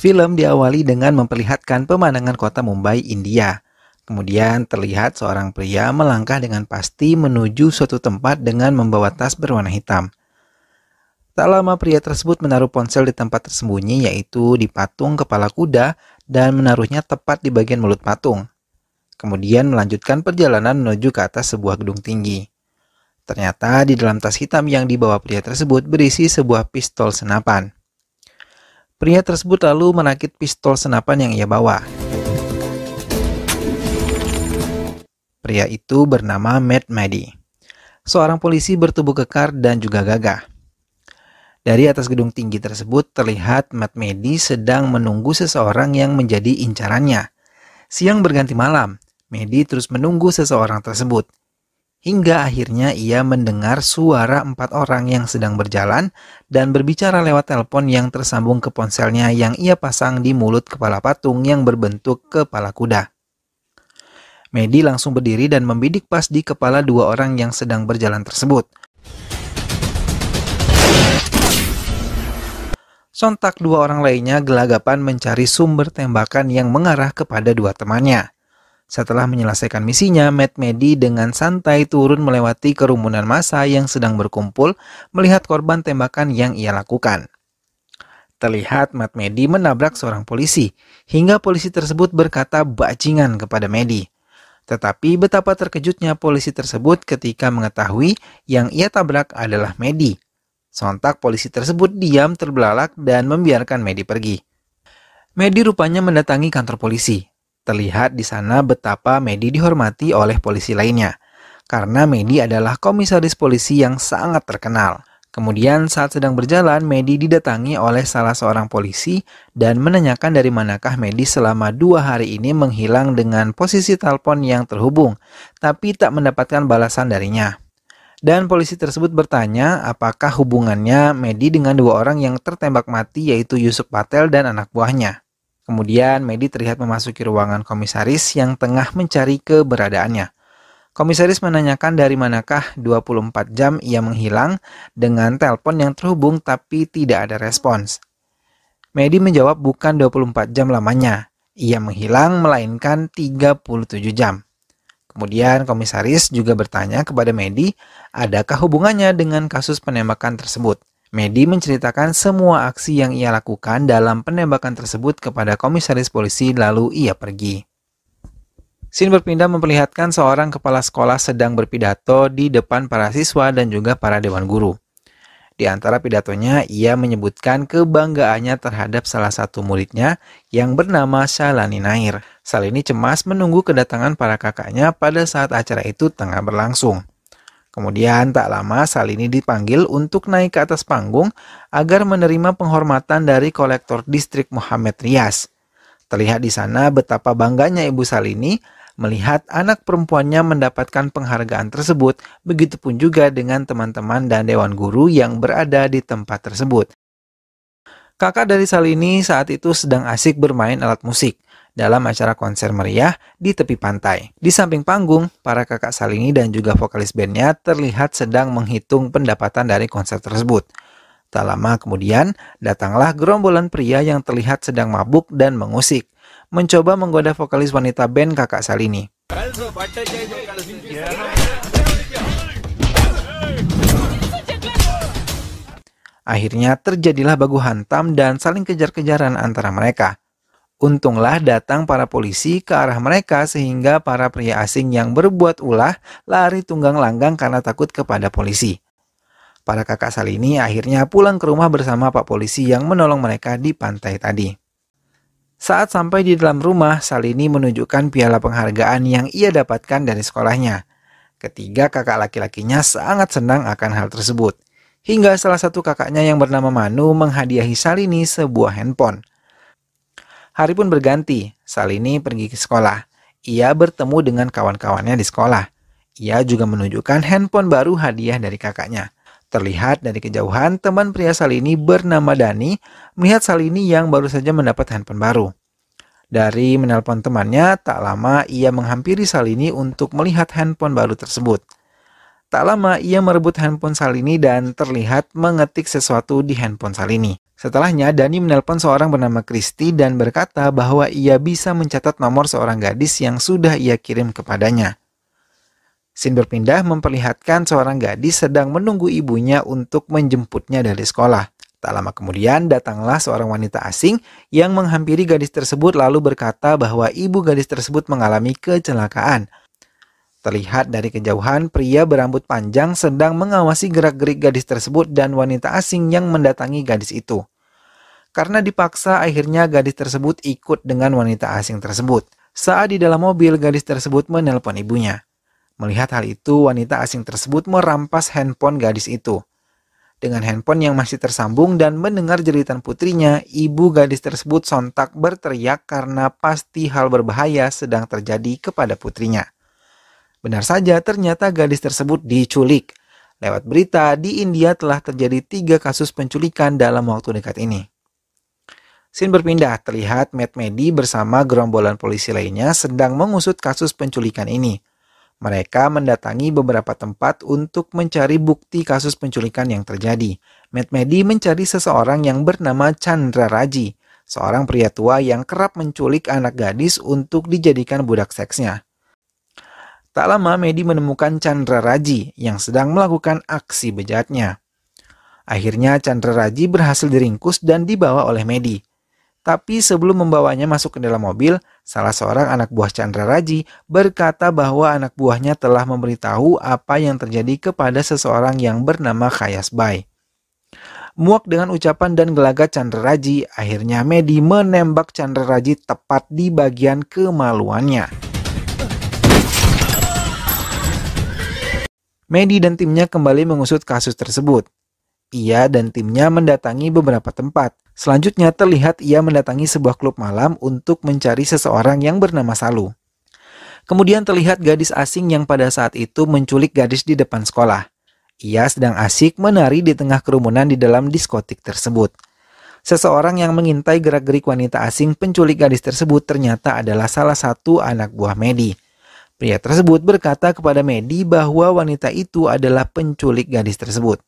Film diawali dengan memperlihatkan pemandangan kota Mumbai, India. Kemudian terlihat seorang pria melangkah dengan pasti menuju suatu tempat dengan membawa tas berwarna hitam. Tak lama pria tersebut menaruh ponsel di tempat tersembunyi, yaitu di patung kepala kuda, dan menaruhnya tepat di bagian mulut patung. Kemudian melanjutkan perjalanan menuju ke atas sebuah gedung tinggi. Ternyata di dalam tas hitam yang dibawa pria tersebut berisi sebuah pistol senapan. Pria tersebut lalu merakit pistol senapan yang ia bawa. Pria itu bernama Matt Maddy, seorang polisi bertubuh kekar dan juga gagah. Dari atas gedung tinggi tersebut terlihat Matt Maddy sedang menunggu seseorang yang menjadi incarannya. Siang berganti malam, Maddy terus menunggu seseorang tersebut. Hingga akhirnya ia mendengar suara 4 orang yang sedang berjalan dan berbicara lewat telepon yang tersambung ke ponselnya yang ia pasang di mulut kepala patung yang berbentuk kepala kuda. Maddy langsung berdiri dan membidik pas di kepala 2 orang yang sedang berjalan tersebut. Sontak 2 orang lainnya gelagapan mencari sumber tembakan yang mengarah kepada 2 temannya. Setelah menyelesaikan misinya, Matt Maddy dengan santai turun melewati kerumunan massa yang sedang berkumpul melihat korban tembakan yang ia lakukan. Terlihat Matt Maddy menabrak seorang polisi, hingga polisi tersebut berkata bajingan kepada Maddy. Tetapi betapa terkejutnya polisi tersebut ketika mengetahui yang ia tabrak adalah Maddy. Sontak polisi tersebut diam terbelalak dan membiarkan Maddy pergi. Maddy rupanya mendatangi kantor polisi. Terlihat di sana betapa Maddy dihormati oleh polisi lainnya, karena Maddy adalah komisaris polisi yang sangat terkenal. Kemudian saat sedang berjalan, Maddy didatangi oleh salah seorang polisi dan menanyakan dari manakah Maddy selama 2 hari ini menghilang dengan posisi telepon yang terhubung, tapi tak mendapatkan balasan darinya. Dan polisi tersebut bertanya apakah hubungannya Maddy dengan 2 orang yang tertembak mati, yaitu Yusuf Patel dan anak buahnya. Kemudian Maddy terlihat memasuki ruangan komisaris yang tengah mencari keberadaannya. Komisaris menanyakan dari manakah 24 jam ia menghilang dengan telepon yang terhubung tapi tidak ada respons. Maddy menjawab bukan 24 jam lamanya, ia menghilang melainkan 37 jam. Kemudian komisaris juga bertanya kepada Maddy, adakah hubungannya dengan kasus penembakan tersebut. Maddy menceritakan semua aksi yang ia lakukan dalam penembakan tersebut kepada komisaris polisi lalu ia pergi. Scene berpindah memperlihatkan seorang kepala sekolah sedang berpidato di depan para siswa dan juga para dewan guru. Di antara pidatonya, ia menyebutkan kebanggaannya terhadap salah satu muridnya yang bernama Shalini Nair. Shalini cemas menunggu kedatangan para kakaknya pada saat acara itu tengah berlangsung. Kemudian tak lama Shalini dipanggil untuk naik ke atas panggung agar menerima penghormatan dari kolektor distrik Muhammad Riaz. Terlihat di sana betapa bangganya Ibu Shalini melihat anak perempuannya mendapatkan penghargaan tersebut, begitupun juga dengan teman-teman dan dewan guru yang berada di tempat tersebut. Kakak dari Shalini saat itu sedang asik bermain alat musik dalam acara konser meriah di tepi pantai. Di samping panggung, para kakak Shalini dan juga vokalis bandnya terlihat sedang menghitung pendapatan dari konser tersebut. Tak lama kemudian, datanglah gerombolan pria yang terlihat sedang mabuk dan mengusik, mencoba menggoda vokalis wanita band kakak Shalini. Akhirnya terjadilah baku hantam dan saling kejar-kejaran antara mereka. Untunglah datang para polisi ke arah mereka sehingga para pria asing yang berbuat ulah lari tunggang langgang karena takut kepada polisi. Para kakak Shalini akhirnya pulang ke rumah bersama Pak Polisi yang menolong mereka di pantai tadi. Saat sampai di dalam rumah, Shalini menunjukkan piala penghargaan yang ia dapatkan dari sekolahnya. Ketiga kakak laki-lakinya sangat senang akan hal tersebut. Hingga salah satu kakaknya yang bernama Manu menghadiahi Shalini sebuah handphone. Hari pun berganti, Shalini pergi ke sekolah. Ia bertemu dengan kawan-kawannya di sekolah. Ia juga menunjukkan handphone baru hadiah dari kakaknya. Terlihat dari kejauhan, teman pria Shalini bernama Dani melihat Shalini yang baru saja mendapat handphone baru. Dari menelpon temannya, tak lama ia menghampiri Shalini untuk melihat handphone baru tersebut. Tak lama ia merebut handphone Shalini dan terlihat mengetik sesuatu di handphone Shalini. Setelahnya, Dani menelpon seorang bernama Kristi dan berkata bahwa ia bisa mencatat nomor seorang gadis yang sudah ia kirim kepadanya. Scene berpindah memperlihatkan seorang gadis sedang menunggu ibunya untuk menjemputnya dari sekolah. Tak lama kemudian, datanglah seorang wanita asing yang menghampiri gadis tersebut lalu berkata bahwa ibu gadis tersebut mengalami kecelakaan. Terlihat dari kejauhan, pria berambut panjang sedang mengawasi gerak-gerik gadis tersebut dan wanita asing yang mendatangi gadis itu. Karena dipaksa, akhirnya gadis tersebut ikut dengan wanita asing tersebut. Saat di dalam mobil, gadis tersebut menelpon ibunya. Melihat hal itu, wanita asing tersebut merampas handphone gadis itu. Dengan handphone yang masih tersambung dan mendengar jeritan putrinya, ibu gadis tersebut sontak berteriak karena pasti hal berbahaya sedang terjadi kepada putrinya. Benar saja, ternyata gadis tersebut diculik. Lewat berita, di India telah terjadi 3 kasus penculikan dalam waktu dekat ini. Scene berpindah, terlihat Matt Medi bersama gerombolan polisi lainnya sedang mengusut kasus penculikan ini. Mereka mendatangi beberapa tempat untuk mencari bukti kasus penculikan yang terjadi. Matt Medi mencari seseorang yang bernama Chandra Raji, seorang pria tua yang kerap menculik anak gadis untuk dijadikan budak seksnya. Tak lama, Medi menemukan Chandra Raji yang sedang melakukan aksi bejatnya. Akhirnya Chandra Raji berhasil diringkus dan dibawa oleh Medi. Tapi sebelum membawanya masuk ke dalam mobil, salah seorang anak buah Chandra Raji berkata bahwa anak buahnya telah memberitahu apa yang terjadi kepada seseorang yang bernama Khayas Bai. Muak dengan ucapan dan gelagat Chandra Raji, akhirnya Medi menembak Chandra Raji tepat di bagian kemaluannya. Medi dan timnya kembali mengusut kasus tersebut. Ia dan timnya mendatangi beberapa tempat. Selanjutnya terlihat ia mendatangi sebuah klub malam untuk mencari seseorang yang bernama Salu. Kemudian terlihat gadis asing yang pada saat itu menculik gadis di depan sekolah. Ia sedang asik menari di tengah kerumunan di dalam diskotik tersebut. Seseorang yang mengintai gerak-gerik wanita asing penculik gadis tersebut ternyata adalah salah satu anak buah Medi. Pria tersebut berkata kepada Medi bahwa wanita itu adalah penculik gadis tersebut.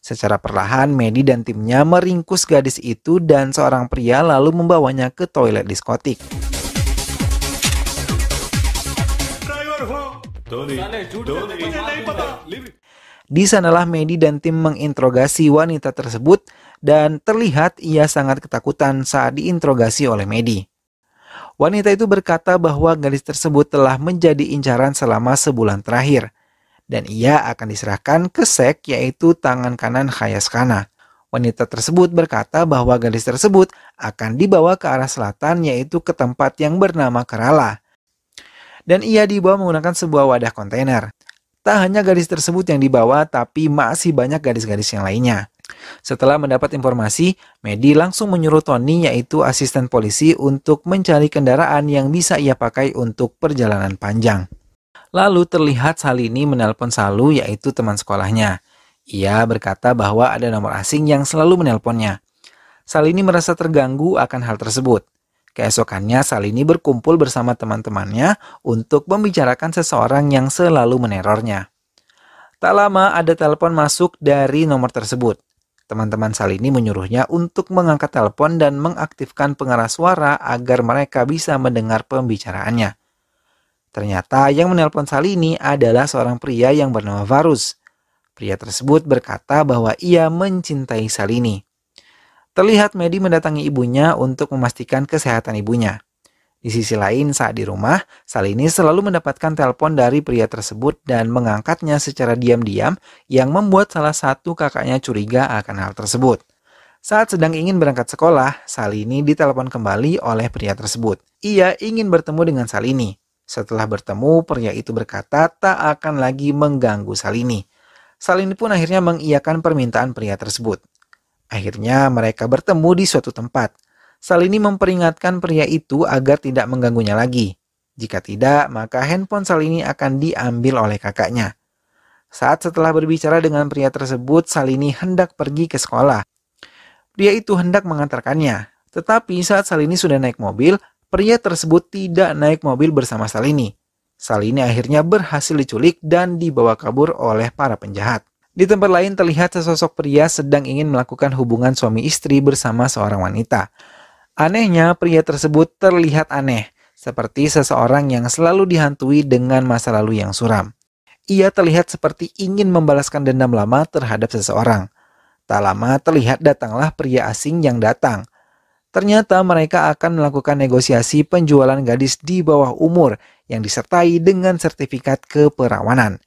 Secara perlahan, Medi dan timnya meringkus gadis itu dan seorang pria lalu membawanya ke toilet diskotik. Di sanalah Medi dan tim menginterogasi wanita tersebut dan terlihat ia sangat ketakutan saat diinterogasi oleh Medi. Wanita itu berkata bahwa gadis tersebut telah menjadi incaran selama sebulan terakhir, dan ia akan diserahkan ke Sek, yaitu tangan kanan Khayas Khanna. Wanita tersebut berkata bahwa gadis tersebut akan dibawa ke arah selatan, yaitu ke tempat yang bernama Kerala. Dan ia dibawa menggunakan sebuah wadah kontainer. Tak hanya gadis tersebut yang dibawa, tapi masih banyak gadis-gadis yang lainnya. Setelah mendapat informasi, Medi langsung menyuruh Tony, yaitu asisten polisi, untuk mencari kendaraan yang bisa ia pakai untuk perjalanan panjang. Lalu terlihat Salini menelpon Salu, yaitu teman sekolahnya. Ia berkata bahwa ada nomor asing yang selalu menelponnya. Salini merasa terganggu akan hal tersebut. Keesokannya Salini berkumpul bersama teman-temannya untuk membicarakan seseorang yang selalu menerornya. Tak lama ada telepon masuk dari nomor tersebut. Teman-teman Salini menyuruhnya untuk mengangkat telepon dan mengaktifkan pengeras suara agar mereka bisa mendengar pembicaraannya. Ternyata yang menelpon Salini adalah seorang pria yang bernama Varus. Pria tersebut berkata bahwa ia mencintai Salini. Terlihat Medi mendatangi ibunya untuk memastikan kesehatan ibunya. Di sisi lain, saat di rumah, Salini selalu mendapatkan telepon dari pria tersebut dan mengangkatnya secara diam-diam yang membuat salah satu kakaknya curiga akan hal tersebut. Saat sedang ingin berangkat sekolah, Salini ditelepon kembali oleh pria tersebut. Ia ingin bertemu dengan Salini. Setelah bertemu, pria itu berkata tak akan lagi mengganggu Salini. Salini pun akhirnya mengiyakan permintaan pria tersebut. Akhirnya mereka bertemu di suatu tempat. Salini memperingatkan pria itu agar tidak mengganggunya lagi. Jika tidak, maka handphone Salini akan diambil oleh kakaknya. Saat setelah berbicara dengan pria tersebut, Salini hendak pergi ke sekolah. Pria itu hendak mengantarkannya. Tetapi saat Salini sudah naik mobil, pria tersebut tidak naik mobil bersama Salini. Salini akhirnya berhasil diculik dan dibawa kabur oleh para penjahat. Di tempat lain terlihat sesosok pria sedang ingin melakukan hubungan suami istri bersama seorang wanita. Anehnya, pria tersebut terlihat aneh, seperti seseorang yang selalu dihantui dengan masa lalu yang suram. Ia terlihat seperti ingin membalaskan dendam lama terhadap seseorang. Tak lama terlihat datanglah pria asing yang datang. Ternyata mereka akan melakukan negosiasi penjualan gadis di bawah umur yang disertai dengan sertifikat keperawanan.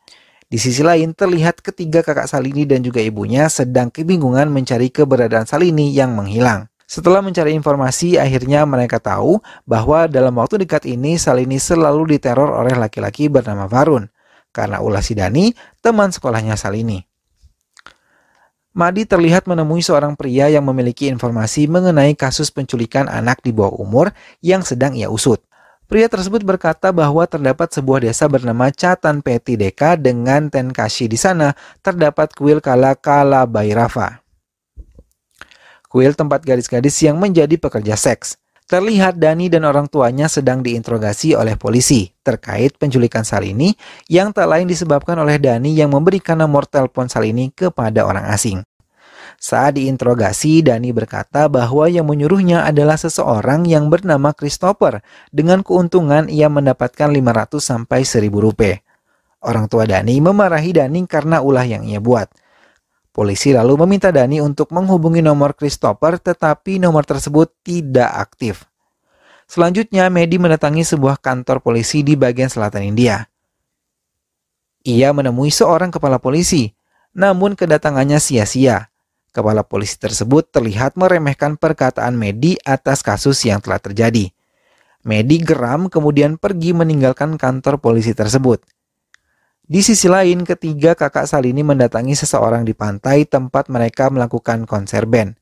Di sisi lain terlihat ketiga kakak Salini dan juga ibunya sedang kebingungan mencari keberadaan Salini yang menghilang. Setelah mencari informasi, akhirnya mereka tahu bahwa dalam waktu dekat ini Salini selalu diteror oleh laki-laki bernama Varun, karena ulah si Dani, teman sekolahnya Salini. Madi terlihat menemui seorang pria yang memiliki informasi mengenai kasus penculikan anak di bawah umur yang sedang ia usut. Pria tersebut berkata bahwa terdapat sebuah desa bernama Catan Peti Deka dengan Tenkashi di sana terdapat kuil Kala Bairava. Kuil tempat gadis-gadis yang menjadi pekerja seks. Terlihat Dani dan orang tuanya sedang diinterogasi oleh polisi terkait penculikan Salini yang tak lain disebabkan oleh Dani yang memberikan nomor telepon Salini kepada orang asing. Saat diinterogasi, Dani berkata bahwa yang menyuruhnya adalah seseorang yang bernama Christopher dengan keuntungan ia mendapatkan 500 sampai 1000 rupiah. Orang tua Dani memarahi Dani karena ulah yang ia buat. Polisi lalu meminta Dani untuk menghubungi nomor Christopher tetapi nomor tersebut tidak aktif. Selanjutnya, Medi mendatangi sebuah kantor polisi di bagian selatan India. Ia menemui seorang kepala polisi, namun kedatangannya sia-sia. Kepala polisi tersebut terlihat meremehkan perkataan Medi atas kasus yang telah terjadi. Medi geram kemudian pergi meninggalkan kantor polisi tersebut. Di sisi lain, ketiga kakak Salini mendatangi seseorang di pantai tempat mereka melakukan konser band.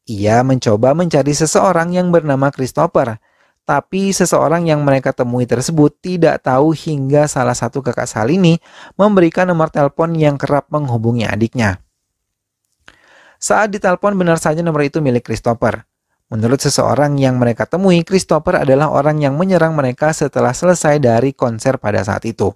Ia mencoba mencari seseorang yang bernama Christopher, tapi seseorang yang mereka temui tersebut tidak tahu hingga salah satu kakak Salini memberikan nomor telepon yang kerap menghubungi adiknya. Saat ditelepon benar saja nomor itu milik Christopher. Menurut seseorang yang mereka temui, Christopher adalah orang yang menyerang mereka setelah selesai dari konser pada saat itu.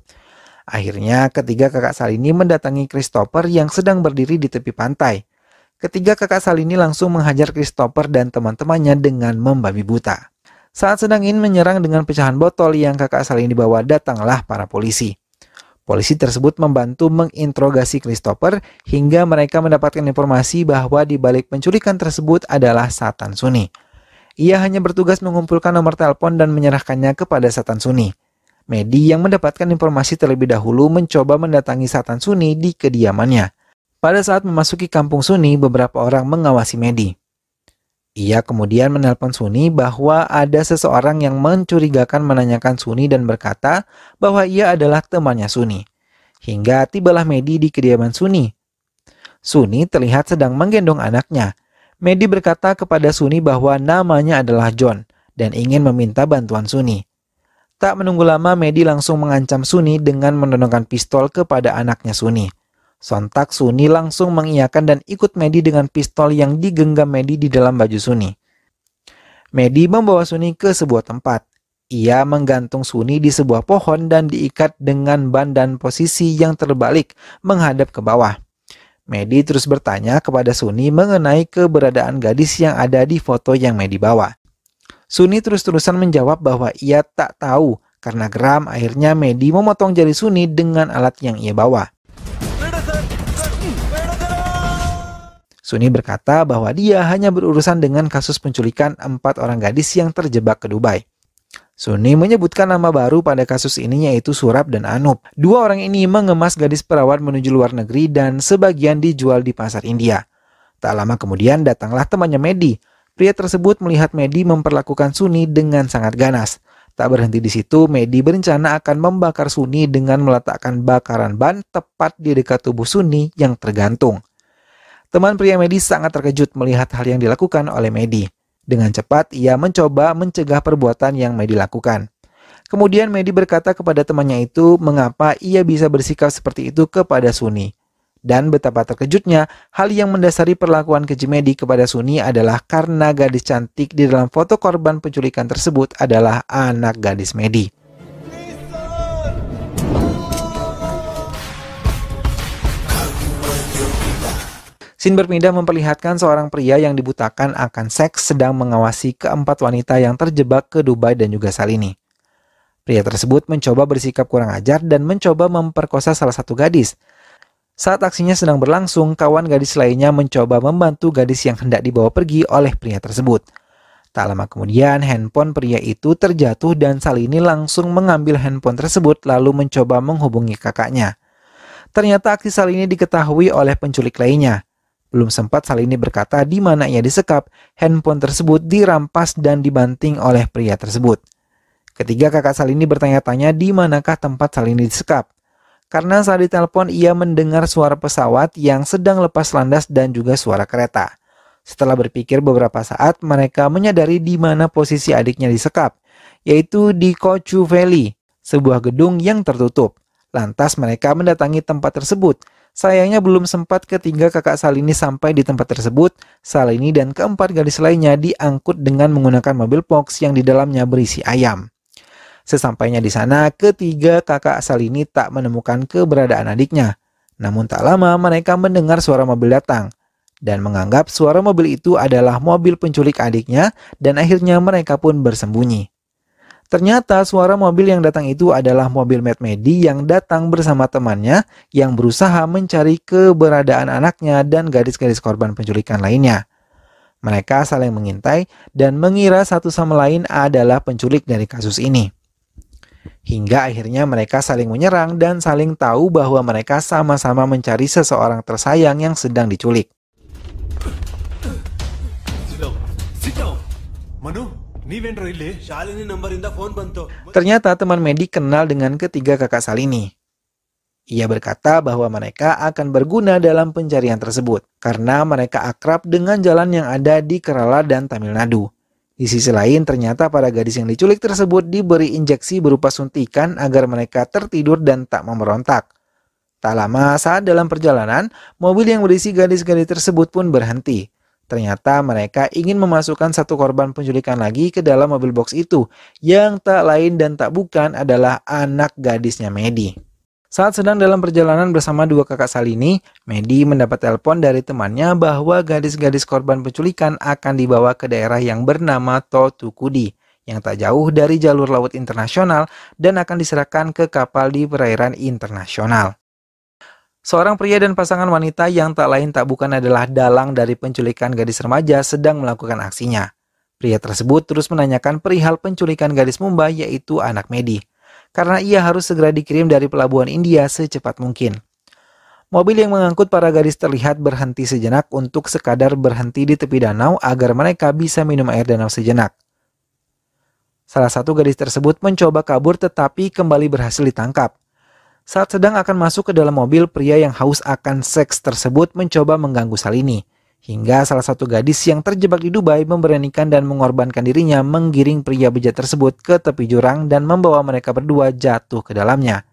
Akhirnya ketiga kakak Salini mendatangi Christopher yang sedang berdiri di tepi pantai. Ketiga kakak Salini langsung menghajar Christopher dan teman-temannya dengan membabi buta. Saat sedang ingin menyerang dengan pecahan botol yang kakak Salini bawa, datanglah para polisi. Polisi tersebut membantu menginterogasi Christopher hingga mereka mendapatkan informasi bahwa di balik penculikan tersebut adalah Satan Suni. Ia hanya bertugas mengumpulkan nomor telepon dan menyerahkannya kepada Satan Suni. Medi yang mendapatkan informasi terlebih dahulu mencoba mendatangi Satan Suni di kediamannya. Pada saat memasuki kampung Suni, beberapa orang mengawasi Medi. Ia kemudian menelpon Suni bahwa ada seseorang yang mencurigakan menanyakan Suni dan berkata bahwa ia adalah temannya Suni. Hingga tibalah Medi di kediaman Suni. Suni terlihat sedang menggendong anaknya. Medi berkata kepada Suni bahwa namanya adalah John dan ingin meminta bantuan Suni. Tak menunggu lama, Medi langsung mengancam Suni dengan menodongkan pistol kepada anaknya Suni. Sontak Suni langsung mengiyakan dan ikut Medi dengan pistol yang digenggam Medi di dalam baju Suni. Medi membawa Suni ke sebuah tempat. Ia menggantung Suni di sebuah pohon dan diikat dengan ban dan posisi yang terbalik menghadap ke bawah. Medi terus bertanya kepada Suni mengenai keberadaan gadis yang ada di foto yang Medi bawa. Suni terus-terusan menjawab bahwa ia tak tahu. Karena geram, akhirnya Medi memotong jari Suni dengan alat yang ia bawa. Suni berkata bahwa dia hanya berurusan dengan kasus penculikan 4 orang gadis yang terjebak ke Dubai. Suni menyebutkan nama baru pada kasus ini yaitu Surab dan Anup. Dua orang ini mengemas gadis perawan menuju luar negeri dan sebagian dijual di pasar India. Tak lama kemudian datanglah temannya Medi. Pria tersebut melihat Medi memperlakukan Suni dengan sangat ganas. Tak berhenti di situ, Medi berencana akan membakar Suni dengan meletakkan bakaran ban tepat di dekat tubuh Suni yang tergantung. Teman pria Medi sangat terkejut melihat hal yang dilakukan oleh Medi. Dengan cepat, ia mencoba mencegah perbuatan yang Medi lakukan. Kemudian Medi berkata kepada temannya itu mengapa ia bisa bersikap seperti itu kepada Suni. Dan betapa terkejutnya, hal yang mendasari perlakuan keji Medi kepada Suni adalah karena gadis cantik di dalam foto korban penculikan tersebut adalah anak gadis Medi. Scene berpindah memperlihatkan seorang pria yang dibutakan akan seks sedang mengawasi keempat wanita yang terjebak ke Dubai dan juga Salini. Pria tersebut mencoba bersikap kurang ajar dan mencoba memperkosa salah satu gadis. Saat aksinya sedang berlangsung, kawan gadis lainnya mencoba membantu gadis yang hendak dibawa pergi oleh pria tersebut. Tak lama kemudian, handphone pria itu terjatuh dan Salini langsung mengambil handphone tersebut lalu mencoba menghubungi kakaknya. Ternyata aksi Salini diketahui oleh penculik lainnya. Belum sempat Salini berkata di mana ia disekap, handphone tersebut dirampas dan dibanting oleh pria tersebut. Ketiga kakak Salini bertanya-tanya di manakah tempat Salini disekap. Karena saat ditelepon ia mendengar suara pesawat yang sedang lepas landas dan juga suara kereta. Setelah berpikir beberapa saat, mereka menyadari di mana posisi adiknya disekap, yaitu di Kochu Valley, sebuah gedung yang tertutup. Lantas mereka mendatangi tempat tersebut. Sayangnya belum sempat ketiga kakak Salini sampai di tempat tersebut, Salini dan keempat gadis lainnya diangkut dengan menggunakan mobil box yang di dalamnya berisi ayam. Sesampainya di sana, ketiga kakak Salini tak menemukan keberadaan adiknya. Namun tak lama mereka mendengar suara mobil datang dan menganggap suara mobil itu adalah mobil penculik adiknya dan akhirnya mereka pun bersembunyi. Ternyata suara mobil yang datang itu adalah mobil Matt Medi yang datang bersama temannya yang berusaha mencari keberadaan anaknya dan gadis-gadis korban penculikan lainnya. Mereka saling mengintai dan mengira satu sama lain adalah penculik dari kasus ini. Hingga akhirnya mereka saling menyerang dan saling tahu bahwa mereka sama-sama mencari seseorang tersayang yang sedang diculik. Ternyata teman Medi kenal dengan ketiga kakak Salini. Ia berkata bahwa mereka akan berguna dalam pencarian tersebut karena mereka akrab dengan jalan yang ada di Kerala dan Tamil Nadu. Di sisi lain, ternyata para gadis yang diculik tersebut diberi injeksi berupa suntikan agar mereka tertidur dan tak memberontak. Tak lama saat dalam perjalanan, mobil yang berisi gadis-gadis tersebut pun berhenti. Ternyata mereka ingin memasukkan satu korban penculikan lagi ke dalam mobil box itu, yang tak lain dan tak bukan adalah anak gadisnya Medi. Saat sedang dalam perjalanan bersama dua kakak Salini, Medi mendapat telepon dari temannya bahwa gadis-gadis korban penculikan akan dibawa ke daerah yang bernama Thothukudi, yang tak jauh dari jalur laut internasional dan akan diserahkan ke kapal di perairan internasional. Seorang pria dan pasangan wanita yang tak lain tak bukan adalah dalang dari penculikan gadis remaja sedang melakukan aksinya. Pria tersebut terus menanyakan perihal penculikan gadis Mumbai yaitu anak Medi, karena ia harus segera dikirim dari pelabuhan India secepat mungkin. Mobil yang mengangkut para gadis terlihat berhenti sejenak untuk sekadar berhenti di tepi danau agar mereka bisa minum air danau sejenak. Salah satu gadis tersebut mencoba kabur tetapi kembali berhasil ditangkap. Saat sedang akan masuk ke dalam mobil, pria yang haus akan seks tersebut mencoba mengganggu Salini. Hingga salah satu gadis yang terjebak di Dubai memberanikan dan mengorbankan dirinya menggiring pria bejat tersebut ke tepi jurang dan membawa mereka berdua jatuh ke dalamnya.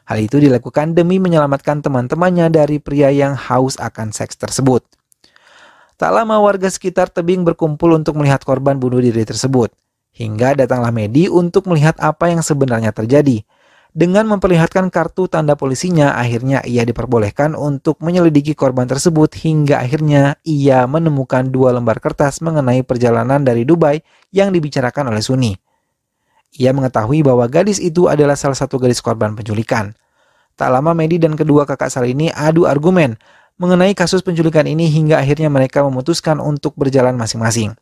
Hal itu dilakukan demi menyelamatkan teman-temannya dari pria yang haus akan seks tersebut. Tak lama warga sekitar tebing berkumpul untuk melihat korban bunuh diri tersebut. Hingga datanglah Medi untuk melihat apa yang sebenarnya terjadi. Dengan memperlihatkan kartu tanda polisinya, akhirnya ia diperbolehkan untuk menyelidiki korban tersebut hingga akhirnya ia menemukan 2 lembar kertas mengenai perjalanan dari Dubai yang dibicarakan oleh Suni. Ia mengetahui bahwa gadis itu adalah salah satu gadis korban penculikan. Tak lama Medi dan kedua kakak Salini adu argumen mengenai kasus penculikan ini hingga akhirnya mereka memutuskan untuk berjalan masing-masing.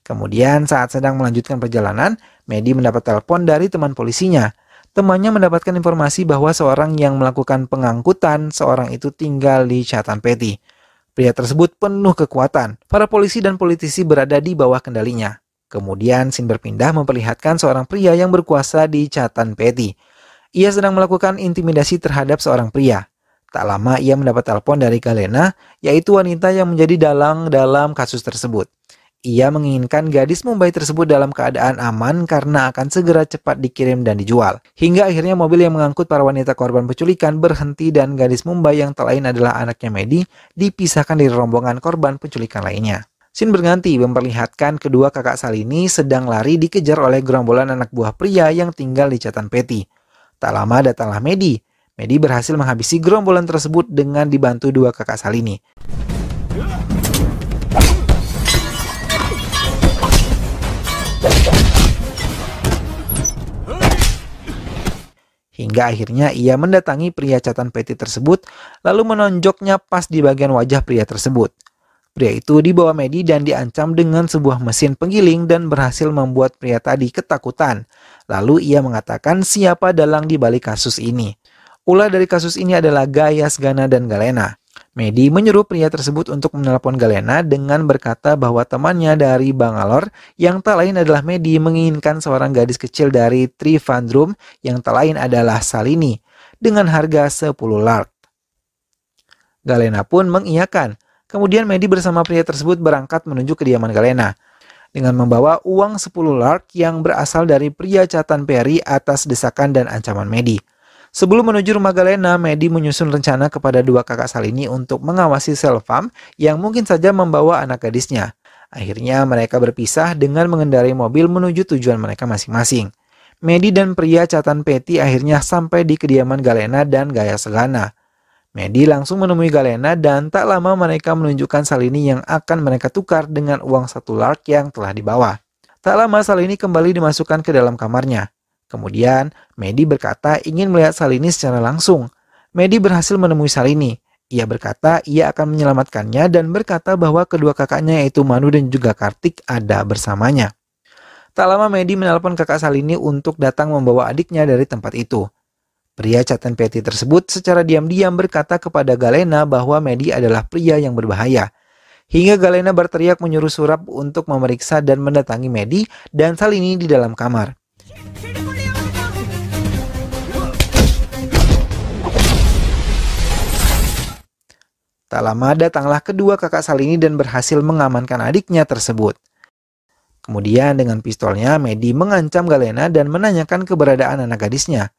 Kemudian saat sedang melanjutkan perjalanan, Medi mendapat telepon dari teman polisinya. Temannya mendapatkan informasi bahwa seorang yang melakukan pengangkutan seorang itu tinggal di Chatanpeti. Pria tersebut penuh kekuatan. Para polisi dan politisi berada di bawah kendalinya. Kemudian scene berpindah memperlihatkan seorang pria yang berkuasa di Chatanpeti. Ia sedang melakukan intimidasi terhadap seorang pria. Tak lama ia mendapat telepon dari Galena, yaitu wanita yang menjadi dalang dalam kasus tersebut. Ia menginginkan gadis Mumbai tersebut dalam keadaan aman karena akan segera cepat dikirim dan dijual. Hingga akhirnya mobil yang mengangkut para wanita korban penculikan berhenti dan gadis Mumbai yang tak lain adalah anaknya Medi dipisahkan dari rombongan korban penculikan lainnya. Scene berganti memperlihatkan kedua kakak Salini sedang lari dikejar oleh gerombolan anak buah pria yang tinggal di Chatanpeti. Tak lama datanglah Medi. Medi berhasil menghabisi gerombolan tersebut dengan dibantu dua kakak Salini. Hingga akhirnya ia mendatangi pria catatan peti tersebut, lalu menonjoknya pas di bagian wajah pria tersebut. Pria itu dibawa Medi dan diancam dengan sebuah mesin penggiling dan berhasil membuat pria tadi ketakutan. Lalu ia mengatakan siapa dalang di balik kasus ini. Ulah dari kasus ini adalah Gayas Gana dan Galena. Medi menyuruh pria tersebut untuk menelpon Galena dengan berkata bahwa temannya dari Bangalore yang tak lain adalah Medi menginginkan seorang gadis kecil dari Trivandrum yang tak lain adalah Salini dengan harga 10 lart. Galena pun mengiyakan. Kemudian Medi bersama pria tersebut berangkat menuju kediaman Galena dengan membawa uang 10 lart yang berasal dari pria catatan Perry atas desakan dan ancaman Medi. Sebelum menuju rumah Galena, Medi menyusun rencana kepada dua kakak Salini untuk mengawasi Selvam yang mungkin saja membawa anak gadisnya. Akhirnya mereka berpisah dengan mengendarai mobil menuju tujuan mereka masing-masing. Medi dan pria catatan Peti akhirnya sampai di kediaman Galena dan Gayas Gana. Medi langsung menemui Galena dan tak lama mereka menunjukkan Salini yang akan mereka tukar dengan uang 1 lart yang telah dibawa. Tak lama Salini kembali dimasukkan ke dalam kamarnya. Kemudian, Medi berkata ingin melihat Salini secara langsung. Medi berhasil menemui Salini. Ia berkata ia akan menyelamatkannya dan berkata bahwa kedua kakaknya yaitu Manu dan juga Kartik ada bersamanya. Tak lama Medi menelpon kakak Salini untuk datang membawa adiknya dari tempat itu. Pria catatan Peti tersebut secara diam-diam berkata kepada Galena bahwa Medi adalah pria yang berbahaya. Hingga Galena berteriak menyuruh Surap untuk memeriksa dan mendatangi Medi dan Salini di dalam kamar. Tak lama datanglah kedua kakak Salini dan berhasil mengamankan adiknya tersebut. Kemudian dengan pistolnya Medi mengancam Galena dan menanyakan keberadaan anak gadisnya.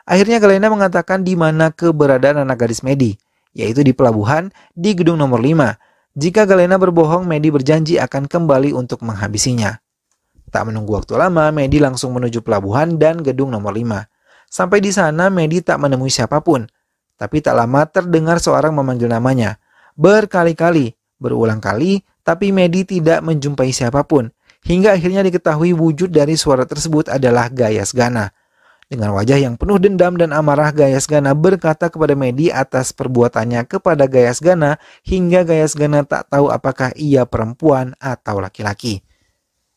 Akhirnya Galena mengatakan di mana keberadaan anak gadis Medi, yaitu di pelabuhan di gedung nomor 5. Jika Galena berbohong, Medi berjanji akan kembali untuk menghabisinya. Tak menunggu waktu lama, Medi langsung menuju pelabuhan dan gedung nomor 5. Sampai di sana Medi tak menemui siapapun. Tapi tak lama terdengar seorang memanggil namanya. Berkali-kali, berulang kali, tapi Medi tidak menjumpai siapapun. Hingga akhirnya diketahui wujud dari suara tersebut adalah Gayas Gana. Dengan wajah yang penuh dendam dan amarah, Gayas Gana berkata kepada Medi atas perbuatannya kepada Gayas Gana hingga Gayas Gana tak tahu apakah ia perempuan atau laki-laki.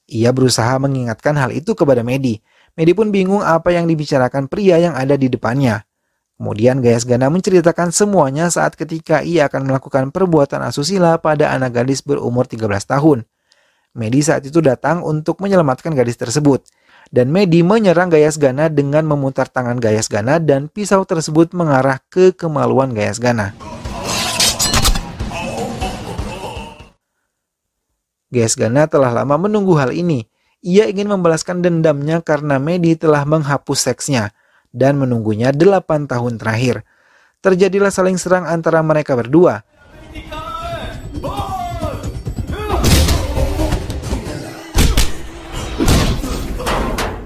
Ia berusaha mengingatkan hal itu kepada Medi. Medi pun bingung apa yang dibicarakan pria yang ada di depannya. Kemudian Gayas Gana menceritakan semuanya saat ketika ia akan melakukan perbuatan asusila pada anak gadis berumur 13 tahun. Medi saat itu datang untuk menyelamatkan gadis tersebut. Dan Medi menyerang Gayas Gana dengan memutar tangan Gayas Gana dan pisau tersebut mengarah ke kemaluan Gayas Gana. Gayas Gana telah lama menunggu hal ini. Ia ingin membalaskan dendamnya karena Medi telah menghapus seksnya dan menunggunya 8 tahun terakhir. Terjadilah saling serang antara mereka berdua.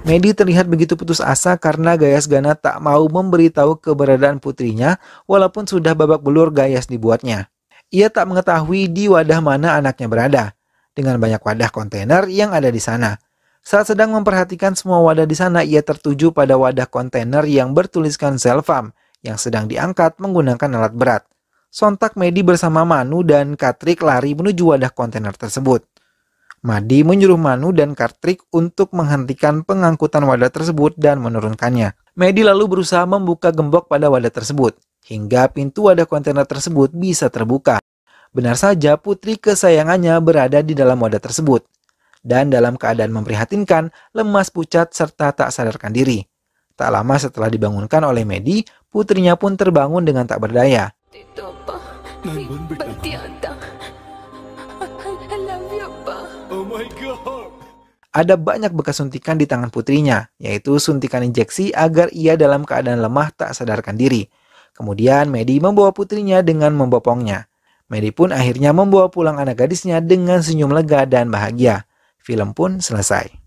Medi terlihat begitu putus asa karena Gayas Gana tak mau memberitahu keberadaan putrinya walaupun sudah babak belur Gayas dibuatnya. Ia tak mengetahui di wadah mana anaknya berada, dengan banyak wadah kontainer yang ada di sana. Saat sedang memperhatikan semua wadah di sana, ia tertuju pada wadah kontainer yang bertuliskan Selvam yang sedang diangkat menggunakan alat berat. Sontak Medi bersama Manu dan Katrik lari menuju wadah kontainer tersebut. Madi menyuruh Manu dan Kartrik untuk menghentikan pengangkutan wadah tersebut dan menurunkannya. Medi lalu berusaha membuka gembok pada wadah tersebut, hingga pintu wadah kontainer tersebut bisa terbuka. Benar saja putri kesayangannya berada di dalam wadah tersebut. Dan dalam keadaan memprihatinkan, lemas pucat serta tak sadarkan diri. Tak lama setelah dibangunkan oleh Medi, putrinya pun terbangun dengan tak berdaya. Ada banyak bekas suntikan di tangan putrinya, yaitu suntikan injeksi agar ia dalam keadaan lemah tak sadarkan diri. Kemudian Medi membawa putrinya dengan membopongnya. Medi pun akhirnya membawa pulang anak gadisnya dengan senyum lega dan bahagia. Film pun selesai.